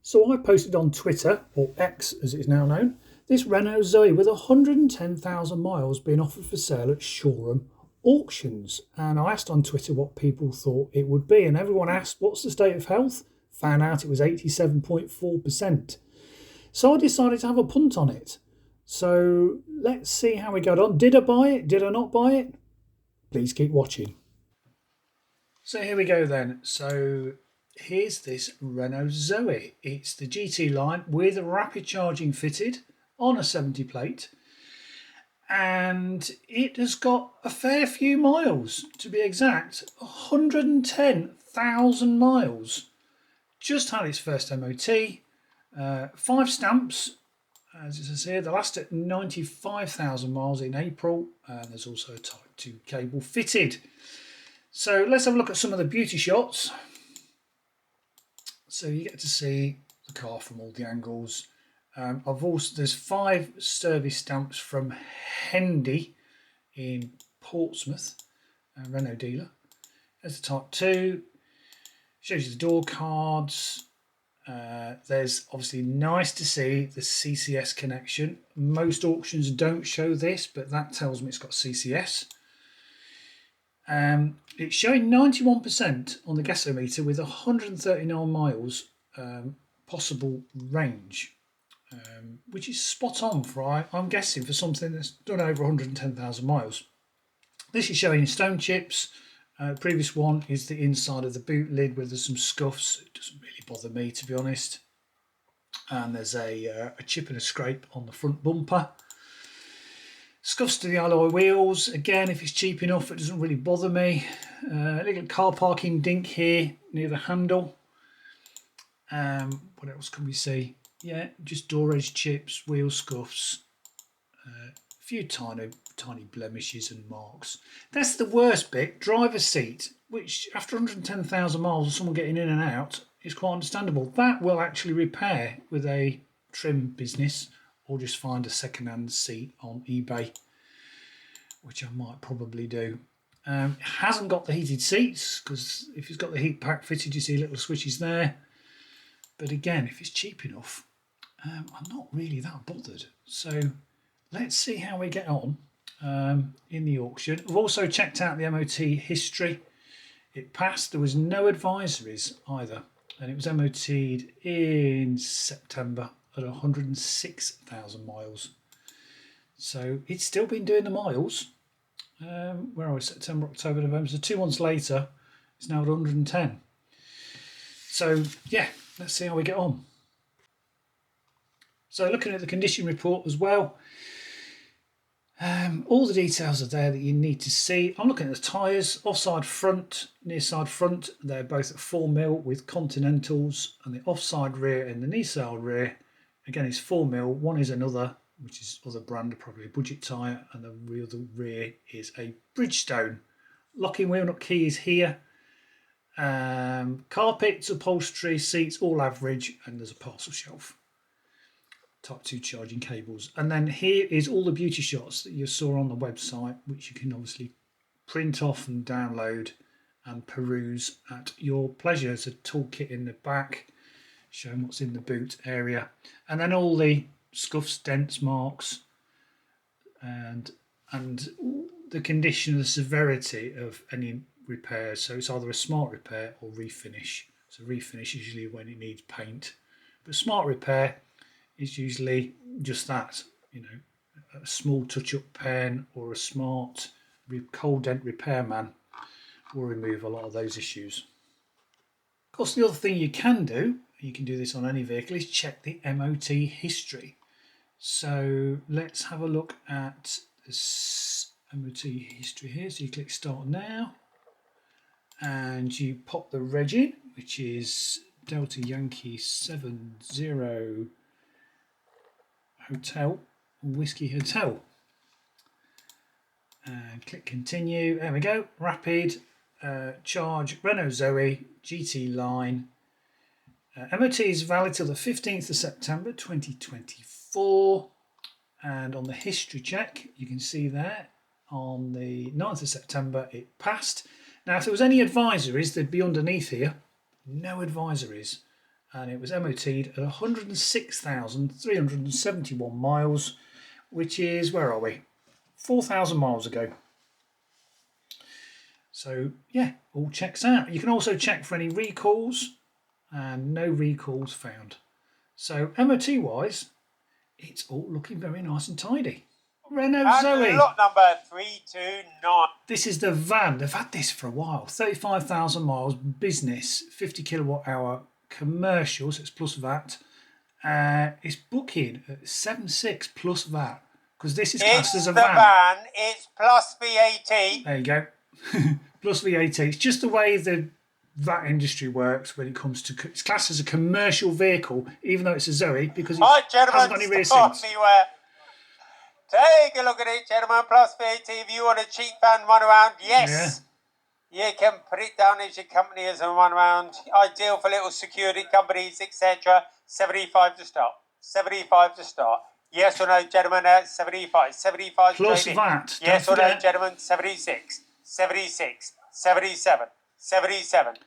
So I posted on Twitter, or X as it's now known, this Renault Zoe with 110,000 miles being offered for sale at Shoreham Auctions. And I asked on Twitter what people thought it would be, and everyone asked what's the state of health? Found out it was 87.4%. So I decided to have a punt on it. So let's see how we got on. Did I buy it? Did I not buy it? Please keep watching. So here we go then. So here's this Renault Zoe. It's the GT line with rapid charging fitted on a 70 plate. And it has got a fair few miles, to be exact, 110,000 miles. Just had its first MOT, 5 stamps, as it says here, the last at 95,000 miles in April, and there's also a Type 2 cable fitted. So let's have a look at some of the beauty shots. So you get to see the car from all the angles. There's 5 service stamps from Hendy in Portsmouth, a Renault dealer. There's the Type 2, shows you the door cards. There's obviously nice to see the CCS connection. Most auctions don't show this, but that tells me it's got CCS. It's showing 91% on the gasometer with 139 miles possible range, which is spot on for, I'm guessing, for something that's done over 110,000 miles. This is showing stone chips. Previous one is the inside of the boot lid where there's some scuffs. It doesn't really bother me, to be honest. And there's a chip and a scrape on the front bumper. Scuffs to the alloy wheels. Again, if it's cheap enough, it doesn't really bother me. A little car parking dink here near the handle. What else can we see? Yeah, just door edge chips, wheel scuffs, a few tiny blemishes and marks. That's the worst bit, driver's seat, which after 110,000 miles of someone getting in and out is quite understandable. That will actually repair with a trim business, or just find a second-hand seat on eBay, which I might probably do. It hasn't got the heated seats, because if it's got the heat pack fitted, you see little switches there. But again, if it's cheap enough, I'm not really that bothered. So let's see how we get on in the auction. I've also checked out the MOT history. It passed. There was no advisories either, and it was MOT'd in September at 106,000 miles. So it's still been doing the miles. Where are we? September, October, November. So 2 months later, it's now at 110. So yeah, let's see how we get on. So looking at the condition report as well, all the details are there that you need to see. I'm looking at the tyres, offside front, near side front. They're both at 4mm with Continentals, and the offside rear and the knee side rear, again, is 4mm. One is another, which is other brand, probably a budget tyre, and the rear is a Bridgestone. Locking wheel nut key is here. Carpets, upholstery, seats, all average, and there's a parcel shelf. Type 2 charging cables. And then here is all the beauty shots that you saw on the website, which you can obviously print off and download and peruse at your pleasure. There's a toolkit in the back showing what's in the boot area, and then all the scuffs, dents, marks, and the condition, the severity of any repairs. So it's either a smart repair or refinish. So refinish is usually when it needs paint, but smart repair is usually just that, you know, a small touch-up pen or a smart cold dent repairman will remove a lot of those issues. Of course, the other thing you can do this on any vehicle, is check the MOT history. So let's have a look at this MOT history here. So you click Start Now, and you pop the reg in, which is Delta Yankee 70 Hotel Whiskey Hotel, and click Continue. There we go. Rapid charge Renault Zoe GT line. MOT is valid till the 15th of September 2024, and on the history check you can see there on the 9th of September it passed. Now if there was any advisories, they'd be underneath here. No advisories, and it was MOT'd at 106,371 miles, which is, where are we? 4,000 miles ago. So yeah, all checks out. You can also check for any recalls, and no recalls found. So MOT wise, it's all looking very nice and tidy. Renault Zoe. Lot number 329. This is the van. They've had this for a while. 35,000 miles, business, 50 kilowatt hour, commercial, so it's plus VAT. It's booking at 7.6 plus VAT, because this is classed as a van. It's plus VAT. There you go. Plus VAT. It's just the way the VAT industry works when it comes to, it's classed as a commercial vehicle, even though it's a Zoe, because it hasn't got any rear seats. Take a look at it, gentlemen. Plus VAT. If you want a cheap van run around, yes. Yeah. You can put it down as your company as a run around. Ideal for little security companies, etc. 75 to start. 75 to start. Yes or no, gentlemen? 75. 75 plus VAT. Yes or no, gentlemen? 76. 76. 77. 77.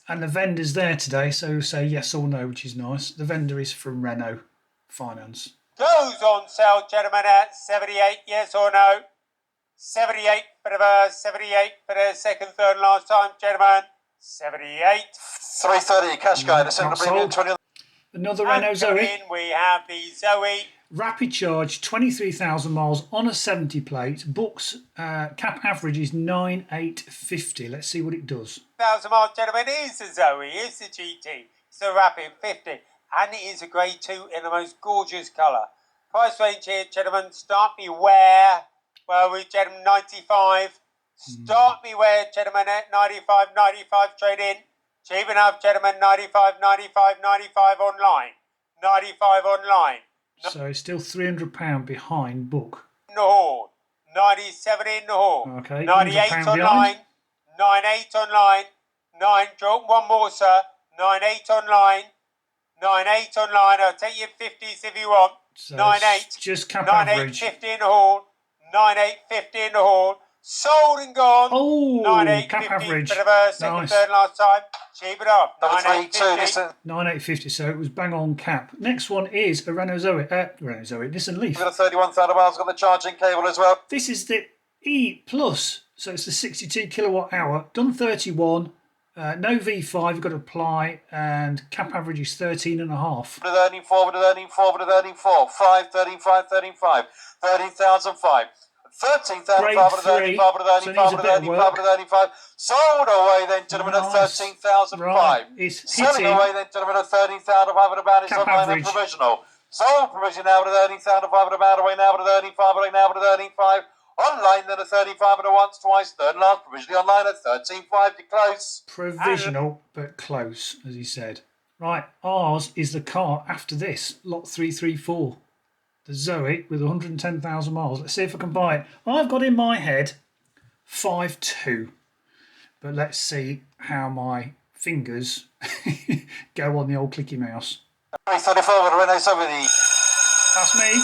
And the vendor's there today, so say yes or no, which is nice. The vendor is from Renault Finance. Goes on sale, gentlemen, at 78, yes or no? 78, bit of a 78 for the second, third, and last time, gentlemen. 78. 330 cash guy, that's in 20. Another Renault Zoe. We have the Zoe. Rapid charge, 23,000 miles on a 70 plate. Books, cap average is 9,850. Let's see what it does. 1,000 miles, gentlemen, is the Zoe, is the GT. It's the Rapid 50. And it is a grade 2 in the most gorgeous colour. Price range here, gentlemen, start me where? Well, we gentlemen, 95. Start me where, gentlemen, at 95, 95 trade in. Cheap enough, gentlemen, 95, 95, 95 online. 95 online. So it's still £300 behind book. In the hall. 97 in the hall. Okay. 98 online. 98 online. 9, drop one more, sir. 98 online. 98 online. I'll take your 50s if you want. So 98. Just cap 98, average. 50 in the hall. 98, 50 in the hall. Sold and gone. Oh, 98, cap 50, average. Bit of a second, Nice. third, last time. Cheap it up. 98.50. 9,850, so it was bang on cap. Next one is a Renault Zoe. Nissan Leaf. We've got a 31,000 miles, got the charging cable as well. This is the E plus, so it's the 62 kilowatt hour. Done 31. No V5, you've got to apply, and cap average is 13.5. With earning 4, with earning 4, with earning 4. 5, 13, 5, 13, 5. 13,005. 13,005 with earning 5, with earning 5, with earning 5, with earning 5. Sold away then, gentlemen, at 13,005. Right. It's selling away then, gentlemen, at 13,500 about. It's online and provisional. Sold provision now with earning 1,500 about. Away now with earning 5, away now with earning 5. Online then at 35 at once, twice, third and last, provisionally online at 13.5 to close. Provisional, but close, as he said. Right, ours is the car after this, lot 334. The Zoe with 110,000 miles. Let's see if I can buy it. I've got in my head 5.2. But let's see how my fingers go on the old clicky mouse. 334 with a Renault Zoe. That's me.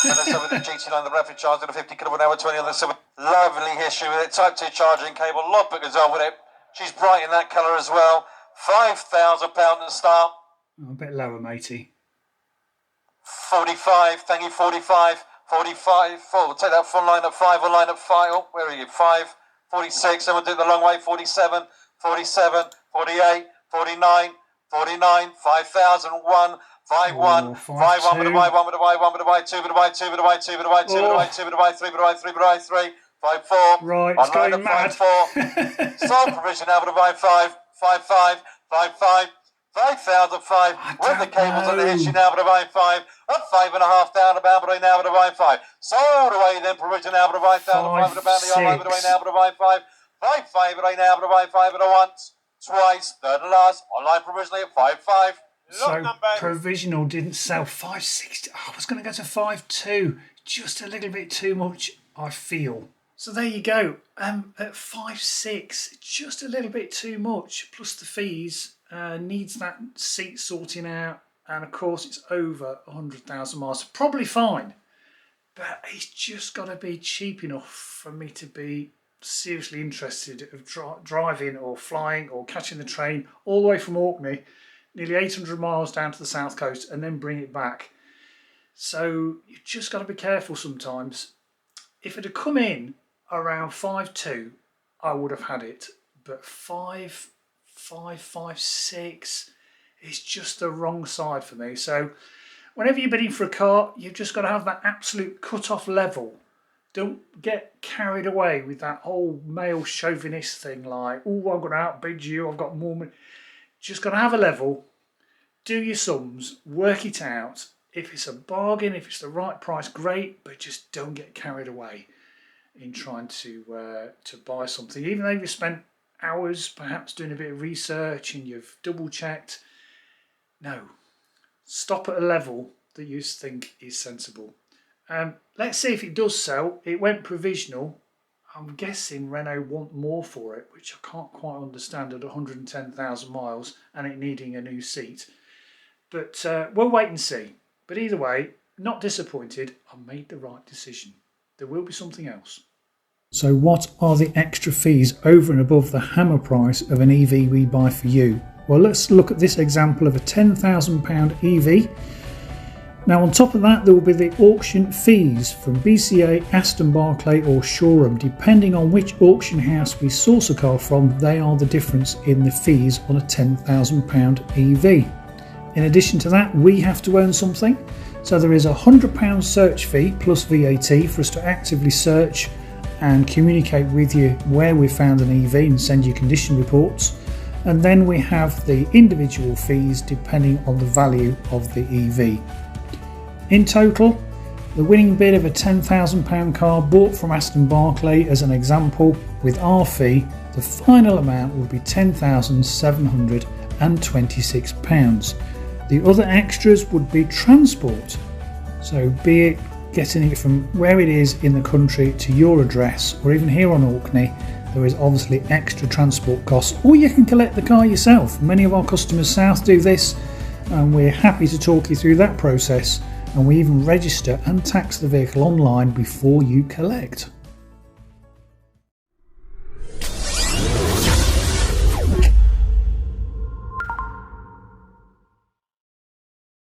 Renault Zoe with the GT9, the rapid charge at a 50 kilowatt hour, 20 on the 7. Lovely history with it. Type 2 charging cable. Logbook goes on with it. She's bright in that colour as well. £5,000 to start. Oh, a bit lower, matey. 45, thank you, 45. 45, we'll take that front line at 5, online at 5. Oh, where are you? 5, 46, and we'll do it the long way. 47, 47, 48, 49, 49, 5,00001. 5-1, 5-1 with a Y, 1 with a Y, 1 with a Y, 2 with a Y, 2 with a Y, 2 with a Y, 2 with a Y, 2 with a Y, 3 with a Y, 3 with a Y, 3, 5-4. Right, it's going mad. 5-4. Sole provision now with a Y, 5, 5-5, 5-5, 5,005. With the cables on the issue now with a Y, 5, at 5.5 down about, but now with a Y, 5. Sold away then provision now with a Y, 1,005 with a bounty online with a way now with a Y, 5, 5-5 with a now with a Y, 5 at a once, twice, third and last, online provisionally at 5-5. So provisional didn't sell. 560. Oh, I was going to go to 5.2. Just a little bit too much, I feel. So there you go. At 5.6, just a little bit too much. Plus the fees. Needs that seat sorting out, and of course it's over 100,000 miles. So probably fine, but it's just got to be cheap enough for me to be seriously interested of driving or flying or catching the train all the way from Orkney nearly 800 miles down to the south coast and then bring it back. So you've just got to be careful sometimes. If it had come in around 5.2, I would have had it, but 5.6 is just the wrong side for me. So whenever you're bidding for a car, you've just got to have that absolute cut-off level. Don't get carried away with that whole male chauvinist thing like, oh, I'm going to outbid you, I've got more money. Just got to have a level, do your sums, work it out. If it's a bargain, if it's the right price, great, but just don't get carried away in trying to buy something. Even though you've spent hours perhaps doing a bit of research and you've double checked, no. Stop at a level that you think is sensible. Let's see if it does sell. It went provisional. I'm guessing Renault want more for it, which I can't quite understand at 110,000 miles and it needing a new seat. But we'll wait and see. But either way, not disappointed. I made the right decision. There will be something else. So what are the extra fees over and above the hammer price of an EV we buy for you? Well, let's look at this example of a £10,000 EV. Now on top of that, there will be the auction fees from BCA, Aston Barclay or Shoreham. Depending on which auction house we source a car from, they are the difference in the fees on a £10,000 EV. In addition to that, we have to own something. So there is a £100 search fee plus VAT for us to actively search and communicate with you where we found an EV and send you condition reports. And then we have the individual fees depending on the value of the EV. In total, the winning bid of a £10,000 car bought from Aston Barclay as an example, with our fee, the final amount will be £10,726. The other extras would be transport, so be it getting it from where it is in the country to your address, or even here on Orkney, there is obviously extra transport costs, or you can collect the car yourself. Many of our customers south do this, and we're happy to talk you through that process, and we even register and tax the vehicle online before you collect.